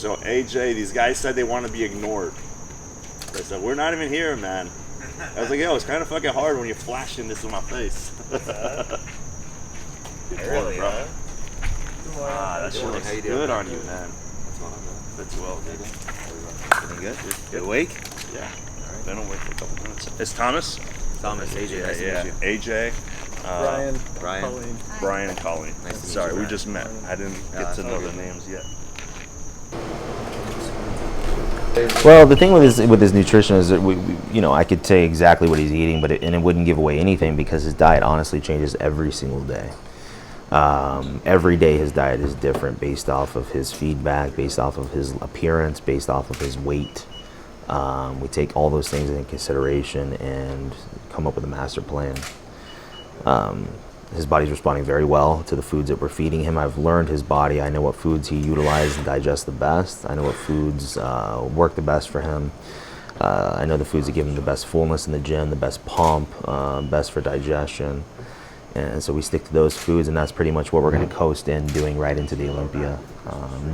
So AJ, these guys said they want to be ignored. They said, we're not even here, man. I was like, yo, it's kind of fucking hard when you're flashing this in my face. Early, huh? That shit looks good on you, man. Fits well, dude. Feeling good? You awake? Yeah. Alright. Been awake for a couple minutes. It's Thomas? Thomas, AJ, nice to meet you. AJ. Brian. Colleen. Brian and Colleen. Nice to meet Sorry, you, we Brian. just met. I didn't get to know their names yet. Well, the thing with his nutrition is that I could say exactly what he's eating, but it wouldn't give away anything because his diet honestly changes every single day. Every day his diet is different based off of his feedback, based off of his appearance, based off of his weight. We take all those things into consideration and come up with a master plan. His body's responding very well to the foods that we're feeding him. I've learned his body. I know what foods he utilizes and digests the best. I know what foods work the best for him. I know the foods that give him the best fullness in the gym, the best pump, best for digestion. And so we stick to those foods, and that's pretty much what we're going to coast in doing right into the Olympia.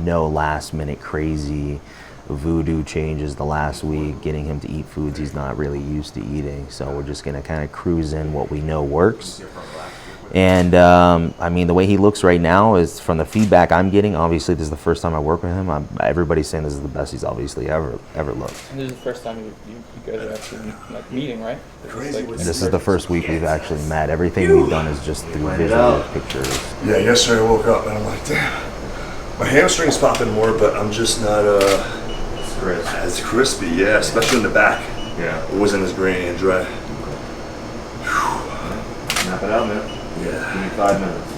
No last minute crazy voodoo changes the last week, getting him to eat foods he's not really used to eating. So we're just going to kind of cruise in what we know works. And I mean, the way he looks right now is from the feedback I'm getting. Obviously, this is the first time I work with him. Everybody's saying this is the best he's obviously ever looked. And this is the first time you guys are actually meeting, right? This is the first week we've actually met. Everything we've done is just through visual pictures. Yeah, yesterday I woke up and I'm like, damn, my hamstring's popping more, but I'm just not as crispy. Yeah, especially in the back. Yeah. It wasn't as grainy and dry. Snap it out, man. Yeah. Give me 5 minutes.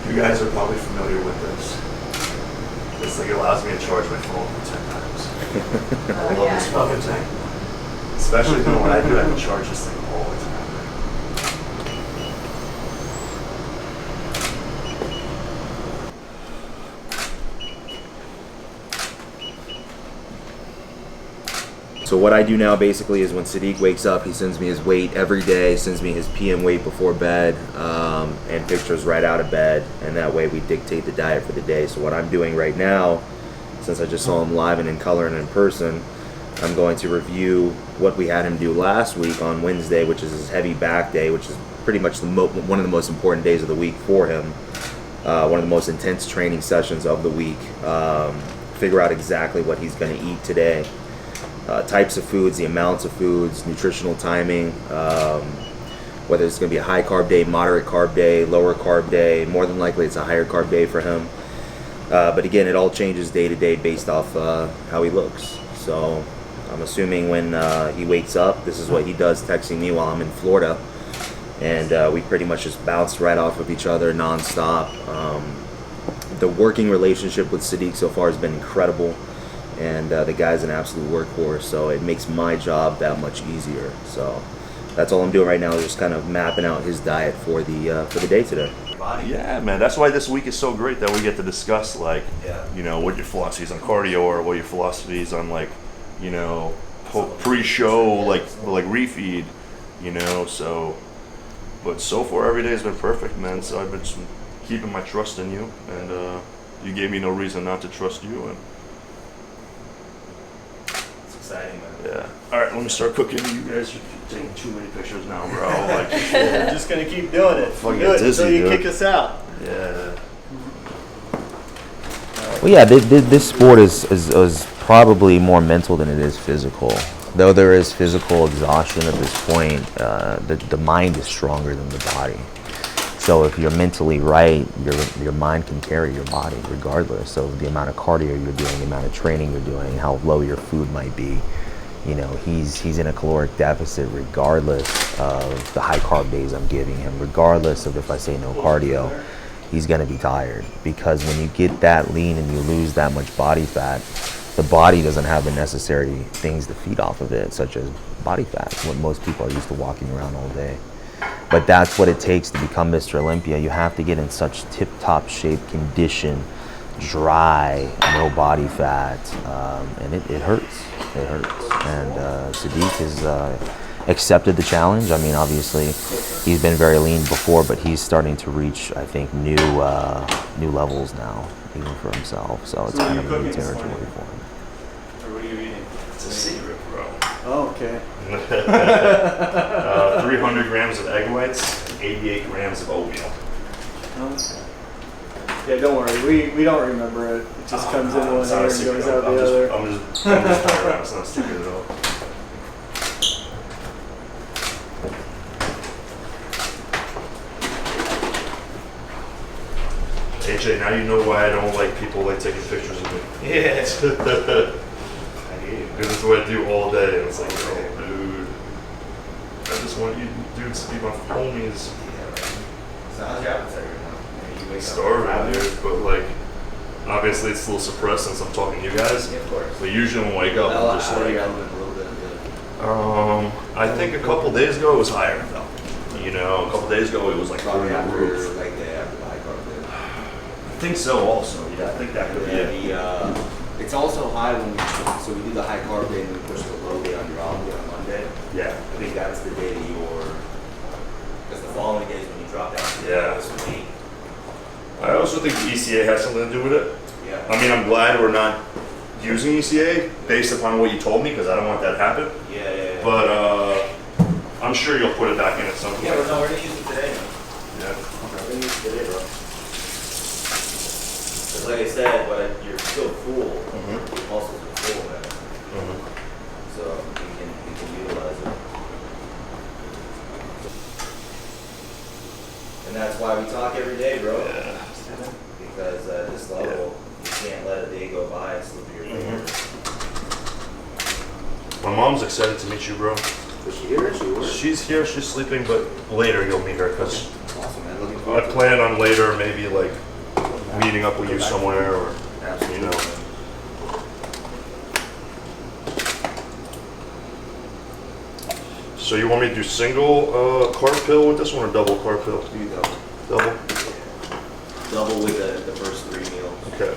You guys are probably familiar with this. This thing allows me to charge my phone 10 times. I love this fucking thing. Especially doing what I do, I can charge this thing all the time. So what I do now basically is when Sadik wakes up, he sends me his weight every day, sends me his PM weight before bed, and pictures right out of bed, and that way we dictate the diet for the day. So what I'm doing right now, since I just saw him live and in color and in person, I'm going to review what we had him do last week on Wednesday, which is his heavy back day, which is pretty much one of the most important days of the week for him, one of the most intense training sessions of the week. Figure out exactly what he's going to eat today. Types of foods, the amounts of foods, nutritional timing, whether it's going to be a high carb day, moderate carb day, lower carb day. More than likely it's a higher carb day for him. But again, it all changes day to day based off how he looks. So I'm assuming when he wakes up, this is what he does texting me while I'm in Florida. And we pretty much just bounce right off of each other nonstop. The working relationship with Sadik so far has been incredible. And the guy's an absolute workhorse, so it makes my job that much easier. So that's all I'm doing right now, is just kind of mapping out his diet for the day today. Yeah, man. That's why this week is so great that we get to discuss, like, what your philosophy is on cardio, or what your philosophy is on, like, pre-show, like refeed, So, but so far every day has been perfect, man. So I've been just keeping my trust in you, and you gave me no reason not to trust you. And Exciting, man. yeah. All right, let me start cooking. You guys are taking too many pictures now, bro. Like, We're just gonna keep doing it. Fucking Do it dizzy, until you dude. kick us out. yeah. Well, yeah, this sport is probably more mental than it is physical. Though there is physical exhaustion at this point, the mind is stronger than the body. So if you're mentally right, your mind can carry your body regardless of the amount of cardio you're doing, the amount of training you're doing, how low your food might be. He's in a caloric deficit regardless of the high carb days I'm giving him, regardless of if I say no cardio, he's gonna be tired. Because when you get that lean and you lose that much body fat, the body doesn't have the necessary things to feed off of it, such as body fat, what most people are used to walking around all day. But that's what it takes to become Mr. Olympia. You have to get in such tip-top shape, condition, dry, no body fat, and it hurts. It hurts. And Sadik has accepted the challenge. I mean, obviously, he's been very lean before, but he's starting to reach, I think, new levels now, even for himself. So it's kind of a new territory for him. Or what are you eating? It's a secret, bro. Oh, okay. 300 grams of egg whites, and 88 grams of oatmeal. Okay. Yeah, don't worry. We don't remember it. It just comes in one It's not ear a and secret. goes out I'm the just other. playing around. It's not stupid at all. AJ, now you know why I don't like people like taking pictures of me. Yeah. Because it's what I do all day. And it's like, oh, dude. I just want you dudes to be my homies. So how's your appetite right now? You wake up Starving, dude. But like, obviously it's a little suppressed since I'm talking to you guys. Yeah, of course. But usually when I wake up, I'm just like, a little bit. I think a couple days ago it was higher though. You know, a couple days ago it was like through the roof. like the after the high carb day. I think so also. Yeah, I think that could be it. It's also high when so we do the high carb day and we push the low day on your off day on Monday. Yeah. I think that's the day that because the following days when you drop down to Yeah. this weight. I also think the ECA has something to do with it. Yeah. I mean, I'm glad we're not using ECA based upon what you told me because I don't want that to happen. Yeah. But I'm sure you'll put it back in at some point. Yeah, we're gonna use it today. Yeah. We're gonna use it today, bro. Because like I said, but you're still full. Mhm. Your muscles are full, man. Mhm. So we can utilize it. And that's why we talk every day, bro. Yeah. Because at this level, you can't let a day go by and slip through your fingers. My mom's excited to meet you, bro. Was she here or she worked? She's here, she's sleeping, but later you'll meet her because Awesome, man. Looking I forward to it. plan on later maybe like meeting up with you somewhere or, Absolutely. you know. So you want me to do single carb pill with this one or double carb pill? Do double. Double? Double with the first 3 meals. Okay.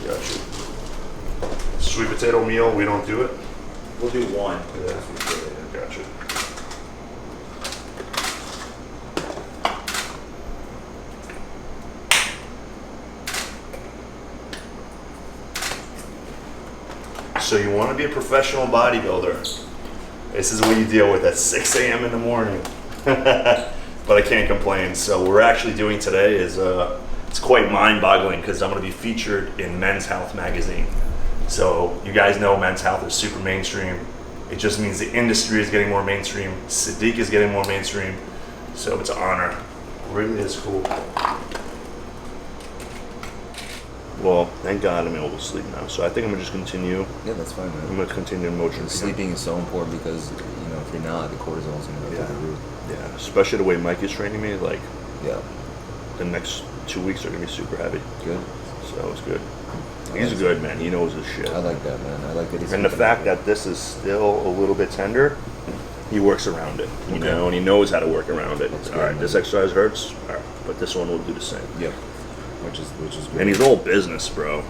Gotcha. Sweet potato meal, we don't do it? We'll do one. Yeah. Gotcha. So you want to be a professional bodybuilder. This is what you deal with at 6 a.m. in the morning. But I can't complain. So what we're actually doing today is it's quite mind-boggling because I'm going to be featured in Men's Health magazine. So you guys know Men's Health is super mainstream. It just means the industry is getting more mainstream. Sadik is getting more mainstream. So it's an honor. It really is cool. Well, thank God I'm able to sleep now. So I think I'm going to just continue. Yeah, that's fine, man. I'm going to continue in motion. Sleeping is so important because, you know, if you're not, the cortisol is going to go through the roof. Yeah, especially the way Mike is training me. Like, Yeah, the next 2 weeks are going to be super heavy. good. So it's good. He's good, man. He knows his shit. I like that, man. I like that. And the fact that this is still a little bit tender, he works around it, you know, and he knows how to work around it. That's All good, right, man. this exercise hurts, all right, but this one will do the same. Yep. Which is good. And he's all business, bro.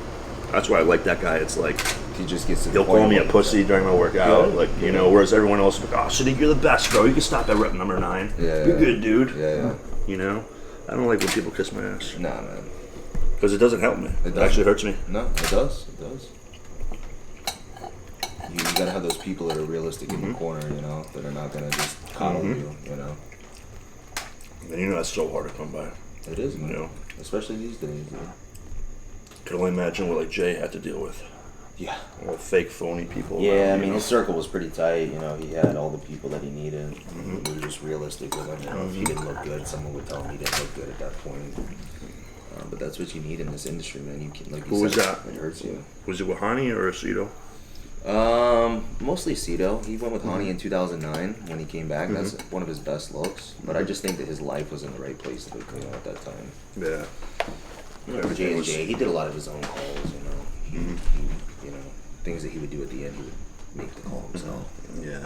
That's why I like that guy. It's like he just gets to the he'll point call me a where- pussy during my workout, Good. like you know. Whereas everyone else is like, "Oh, Sadik, you're the best, bro. You can stop at rep number 9. Yeah, You're good, dude." Yeah. You know, I don't like when people kiss my ass Nah, man. because it doesn't help me. It doesn't. actually hurts me. No, it does. It does. You gotta have those people that are realistic in the corner, you know, that are not gonna just coddle you, you know. And you know that's so hard to come by. It is, man. You know, Especially these days, dude. could only imagine what like Jay had to deal with. Yeah. All fake, phony people. Yeah, around, I you mean, know? his circle was pretty tight. You know, he had all the people that he needed. We were just realistic with him. You know, if he didn't look good, someone would tell him he didn't look good at that point. But that's what you need in this industry, man. You can, like you Who was said, that? It hurts you. Was it with Hani or Aceto? Mostly Cito. He went with Hani in 2009 when he came back. That's one of his best looks. But I just think that his life was in the right place at that time. Yeah. J and J, he did a lot of his own calls. You know, he, you know, things that he would do at the end, he would make the call himself. Yeah.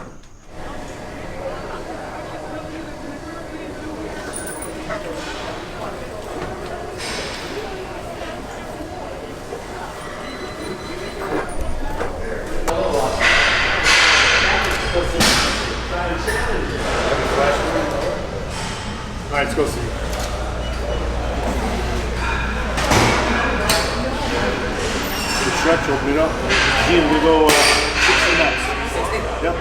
right, let's go see. Stretch, open it up. Gene, we go 60 next. 60? Yep.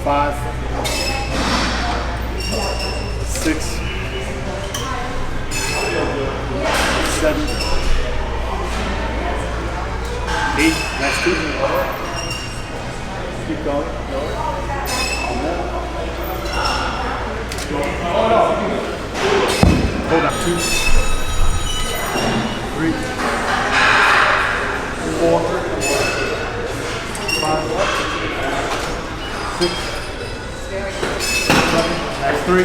5, 6, 7, 8. That's 2. Keep going. Hold up. 2, 3, 4, 5, 6. That's 3.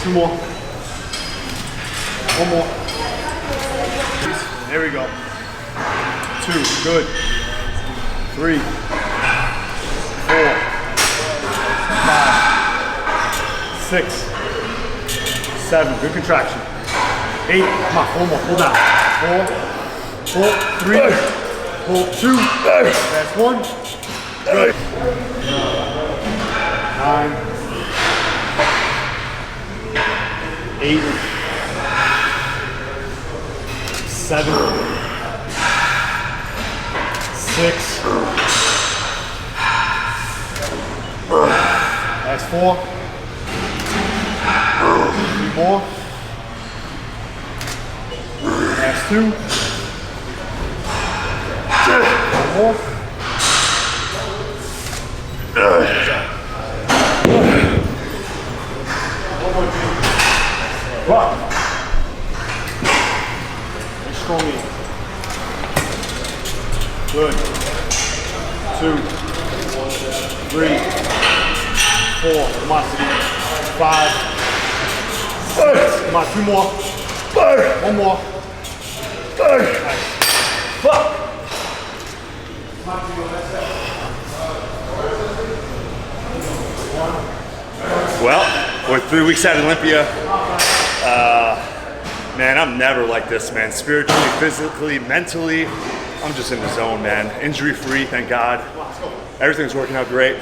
2 more. 1 more. There we go. 2. Good. 3, 4, 5, 6, 7. Good contraction. 8. Come on. 1 more. Pull down. 4, 3. Pull 2. That's 1. Good. 9, 8, 7, 6. That's 4. 3 more. That's 2. 1 more. Rock. And strong in. Good. 2, 3, 4. Come on, Sadik. 5, 6. Come on, 2 more. 1 more. Nice. Fuck. Well, we're 3 weeks out of Olympia. Man, I'm never like this, man. Spiritually, physically, mentally, I'm just in the zone, man. Injury-free, thank God. Everything's working out great.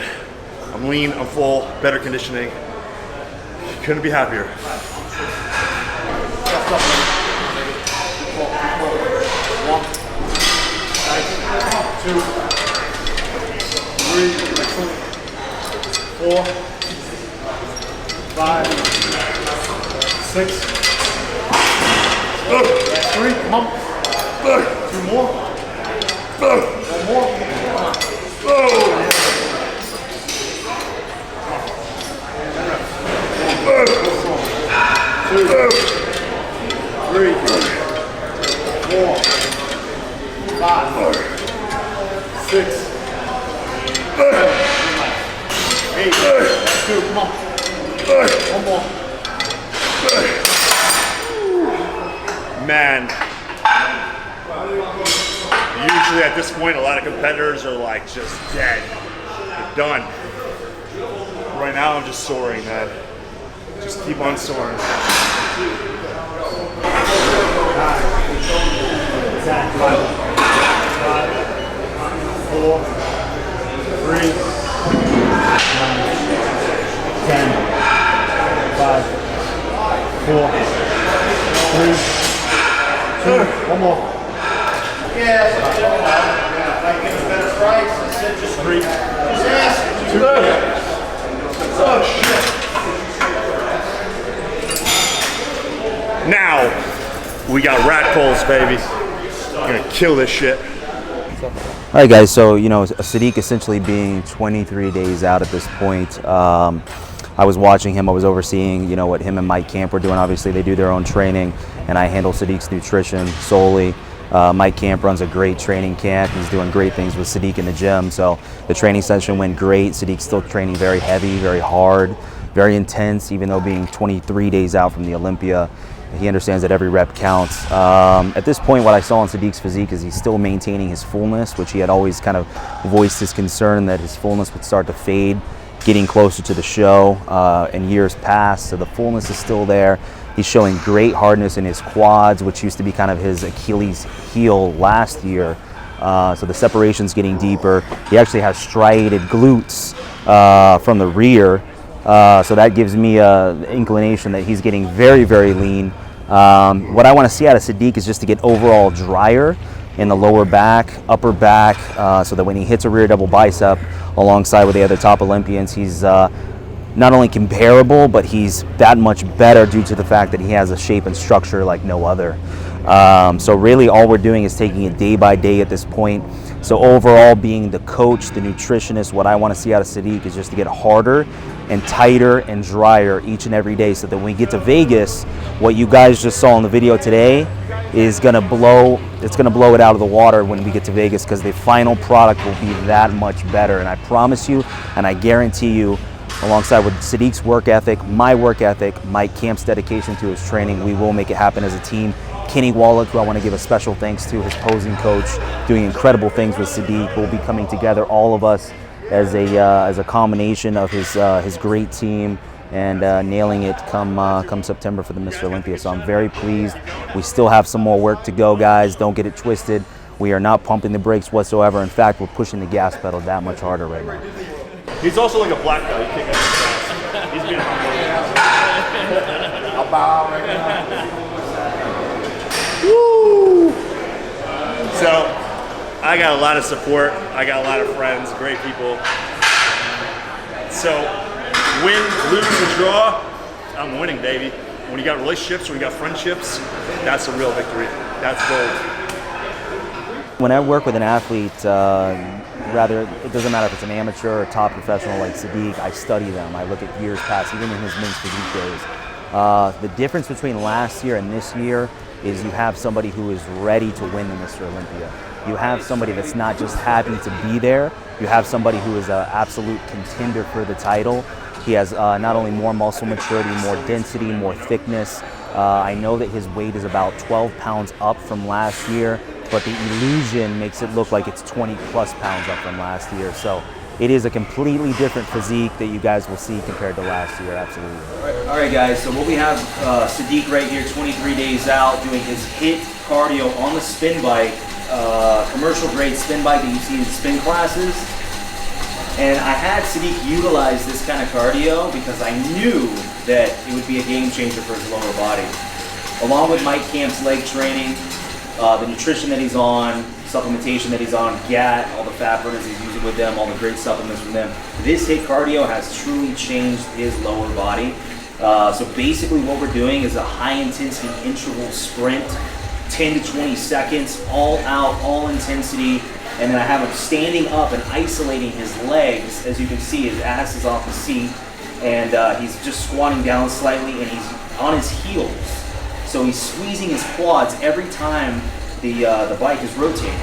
I'm lean, I'm full, better conditioning. Couldn't be happier. 2, 3, 4, 5, 6. That's 3. Come on. 2 more. 1 more. 2, 3, 4, 5, 6, 7, 8. That's 2. Come on. 1 more. Man, usually at this point, a lot of competitors are like just dead. They're done. Right now, I'm just soaring, man. Just keep on soaring. 9, 10, 5, 4, 3, 10, 5, 4, 3, 2, 1 more. Yeah, if I get a better price, I said just 3, just ask. 2. Oh shit. Now, we got rat pulls, baby. Gonna kill this shit. All right, guys. So Sadik essentially being 23 days out at this point. I was watching him. I was overseeing, what him and Mike Camp were doing. Obviously, they do their own training, and I handle Sadik's nutrition solely. Mike Camp runs a great training camp. He's doing great things with Sadik in the gym. So the training session went great. Sadik's still training very heavy, very hard, very intense, even though being 23 days out from the Olympia. He understands that every rep counts. At this point, what I saw in Sadik's physique is he's still maintaining his fullness, which he had always kind of voiced his concern that his fullness would start to fade getting closer to the show in years past, so the fullness is still there. He's showing great hardness in his quads, which used to be kind of his Achilles heel last year. So the separation's getting deeper. He actually has striated glutes from the rear, so that gives me an inclination that he's getting very, very lean. What I want to see out of Sadik is just to get overall drier in the lower back, upper back, so that when he hits a rear double bicep alongside with the other top Olympians, he's not only comparable, but he's that much better due to the fact that he has a shape and structure like no other. So really all we're doing is taking it day by day at this point. So overall, being the coach, the nutritionist, what I want to see out of Sadik is just to get harder and tighter and drier each and every day, so that when we get to Vegas, what you guys just saw in the video today is gonna blow it out of the water when we get to Vegas, because the final product will be that much better. And I promise you, and I guarantee you, alongside with Sadik's work ethic, my work ethic, Mike Camp's dedication to his training, we will make it happen as a team. Kenny Wallach, who I want to give a special thanks to, his posing coach, doing incredible things with Sadik. We'll be coming together, all of us, as a combination of his great team, and nailing it come September for the Mr. Olympia. So I'm very pleased. We still have some more work to go, guys. Don't get it twisted. We are not pumping the brakes whatsoever. In fact, we're pushing the gas pedal that much harder right now. He's also like a black guy. You can't get him. He's being humble. I'll bow right now. Woo! So, I got a lot of support. I got a lot of friends, great people. So, win, lose, or draw, I'm winning, baby. When you got relationships, when you got friendships, that's a real victory. That's gold. When I work with an athlete, it doesn't matter if it's an amateur or top professional like Sadik, I study them. I look at years past, even in his men's physique days. The difference between last year and this year is you have somebody who is ready to win the Mr. Olympia. You have somebody that's not just happy to be there. You have somebody who is an absolute contender for the title. He has not only more muscle maturity, more density, more thickness. I know that his weight is about 12 pounds up from last year, but the illusion makes it look like it's 20 plus pounds up from last year. So it is a completely different physique that you guys will see compared to last year, absolutely. All right, guys, so what we have Sadik right here, 23 days out, doing his HIIT cardio on the spin bike, commercial grade spin bike that you see in spin classes. And I had Sadik utilize this kind of cardio because I knew that it would be a game changer for his lower body. Along with Mike Camp's leg training, the nutrition that he's on, supplementation that he's on, GAT, all the fat burners he's using with them, all the great supplements from them. This HIIT cardio has truly changed his lower body. So basically what we're doing is a high intensity interval sprint, 10 to 20 seconds, all out, all intensity. And then I have him standing up and isolating his legs. As you can see, his ass is off the seat, and he's just squatting down slightly, and he's on his heels. So he's squeezing his quads every time the bike is rotating.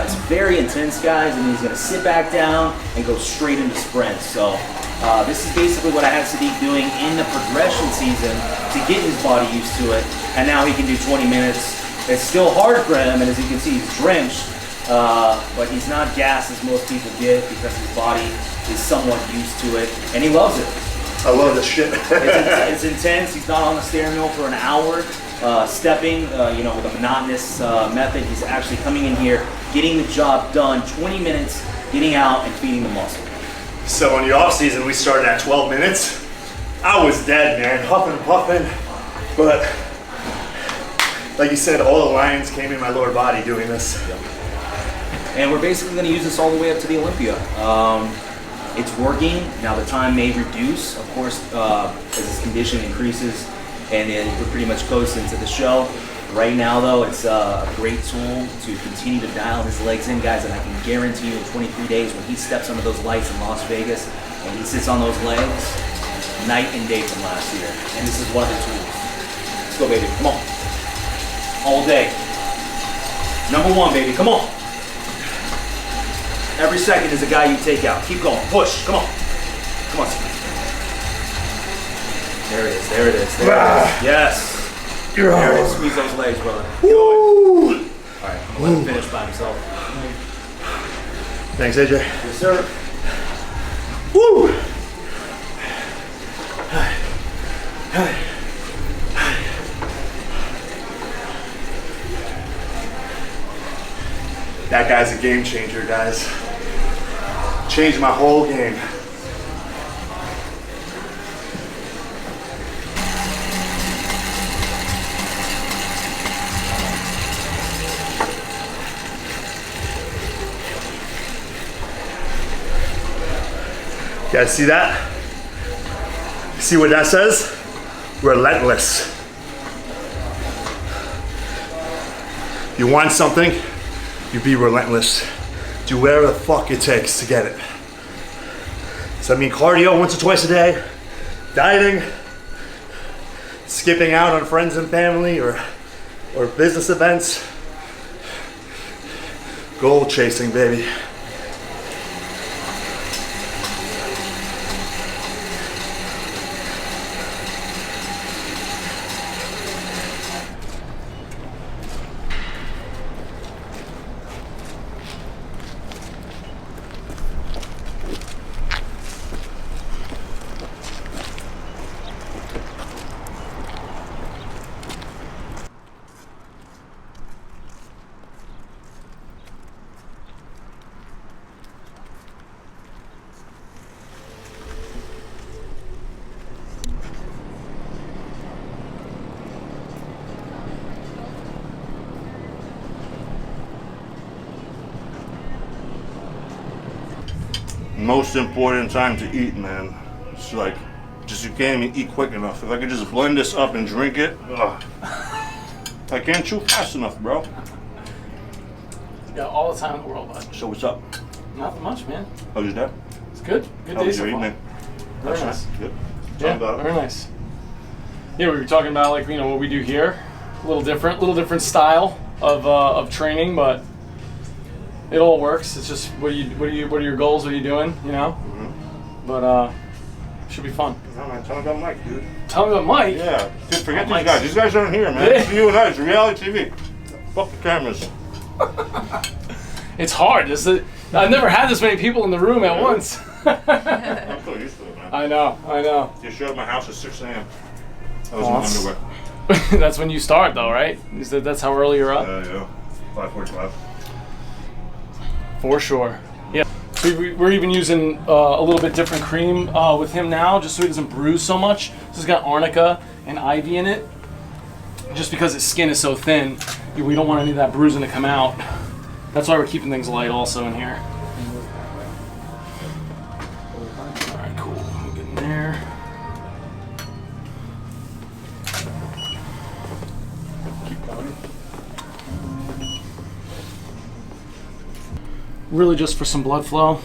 It's very intense, guys, and he's gonna sit back down and go straight into sprints. So this is basically what I had Sadik doing in the progression season to get his body used to it, and now he can do 20 minutes. It's still hard for him, and as you can see, he's drenched. But he's not gassed as most people get because his body is somewhat used to it, and he loves it. I love this shit. It's intense. He's not on the steering wheel for an hour, stepping, with a monotonous method. He's actually coming in here, getting the job done, 20 minutes, getting out and feeding the muscle. So in the off season, we started at 12 minutes. I was dead, man, huffing and puffing, but like you said, all the lines came in my lower body doing this. Yep. And we're basically going to use this all the way up to the Olympia. It's working. Now the time may reduce, of course, as his condition increases, and then we're pretty much close into the show. Right now, though, it's a great tool to continue to dial his legs in, guys, and I can guarantee you in 23 days when he steps under those lights in Las Vegas and he sits on those legs, night and day from last year. And this is one of the tools. Let's go, baby. Come on. All day. Number one, baby. Come on. Every second is a guy you take out. Keep going. Push. Come on. Come on. There it is. There it is. There it is. Yes. There it is. Squeeze those legs, brother. All right. I'm going to let him finish by himself. Thanks, AJ. Yes, sir. Woo! That guy's a game changer, guys. Changed my whole game. You guys see that? See what that says? Relentless. You want something, you be relentless. Do whatever the fuck it takes to get it. So I mean cardio once or twice a day, dieting, skipping out on friends and family or business events, goal chasing, baby. Most important time to eat, man. It's like, just you can't even eat quick enough. If I could just blend this up and drink it, ugh. I can't chew fast enough, bro. You got all the time in the world, bud. So what's up? Not much, man. How's your day? It's good. Good How day was so your far. evening? Very That's nice. Good. Yeah, Talk about it. very nice. Yeah, we were talking about like what we do here. A little different style of training, but it all works. It's just what are your goals? What are you doing? You know. Mm-hmm. But should be fun. No, man, tell me about Mike, dude. Tell me about Mike. Yeah, dude, forget these Mike's- guys. These guys aren't here, man. Yeah. It's you and I. It's reality TV. Fuck the cameras. It's hard. I've never had this many people in the room at once. I'm so used to it, man. I know. You showed up at my house at 6 a.m. I was Oh, in that's- underwear. That's when you start, though, right? That's how early you're up? Yeah. 5:45. For sure. Yeah. So we're even using a little bit different cream with him now, just so he doesn't bruise so much. This has got arnica and ivy in it. Just because his skin is so thin, we don't want any of that bruising to come out. That's why we're keeping things light also in here. All right, cool. We'll get in there. Keep going. Really just for some blood flow.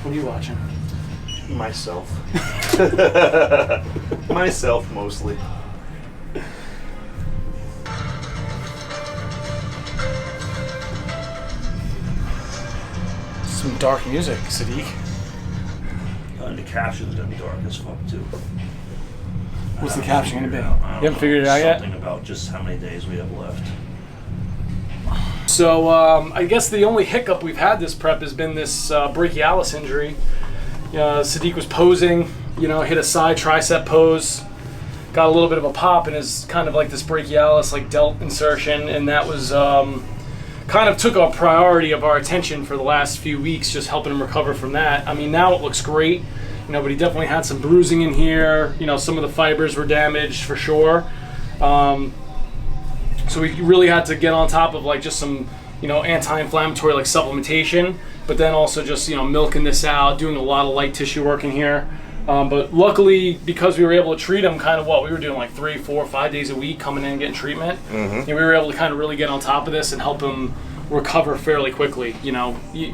What are you watching? Myself. Myself, mostly. Some dark music, Sadik. And the caption's gonna be dark as fuck, too. What's the caption gonna be? You I don't haven't know. figured it out yet? Something about just how many days we have left. So I guess the only hiccup we've had this prep has been this brachialis injury. Sadik was posing, hit a side tricep pose, got a little bit of a pop in his kind of like this brachialis, like delt insertion, and that was kind of took a priority of our attention for the last few weeks, just helping him recover from that. I mean, now it looks great, but he definitely had some bruising in here. Some of the fibers were damaged for sure. So we really had to get on top of like just some, anti-inflammatory like supplementation, but then also just, milking this out, doing a lot of light tissue work in here. But luckily, because we were able to treat him kind of we were doing like 3, 4, 5 days a week coming in and getting treatment. Mm-hmm. We were able to kind of really get on top of this and help him recover fairly quickly.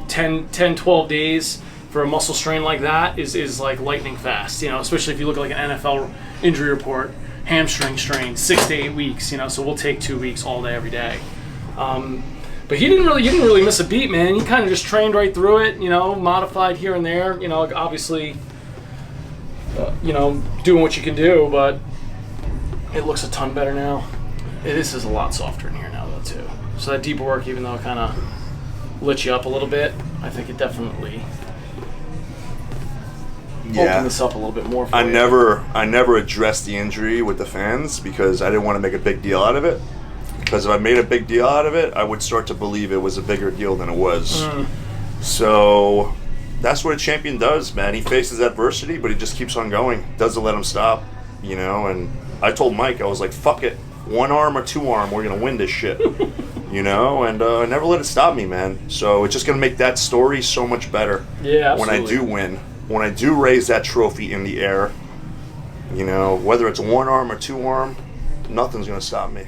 10, 12 days for a muscle strain like that is like lightning fast, especially if you look at like an NFL injury report. Hamstring strain, 6 to 8 weeks, so we'll take 2 weeks all day, every day. But he didn't really miss a beat, man. He kind of just trained right through it, modified here and there, obviously, doing what you can do, but it looks a ton better now. This is a lot softer in here now, though, too. So that deeper work, even though it kind of lit you up a little bit. I think it definitely Yeah. opened this up a little bit more for I you. never addressed the injury with the fans because I didn't want to make a big deal out of it. Because if I made a big deal out of it, I would start to believe it was a bigger deal than it was. So that's what a champion does, man. He faces adversity, but he just keeps on going. Doesn't let him stop, you know. And I told Mike, I was like, fuck it. 1 arm or 2 arm, we're going to win this shit. You know, and I never let it stop me, man. So it's just going to make that story so much better. Yeah, when absolutely. I do win. When I do raise that trophy in the air, you know, whether it's 1 arm or 2 arm, nothing's going to stop me.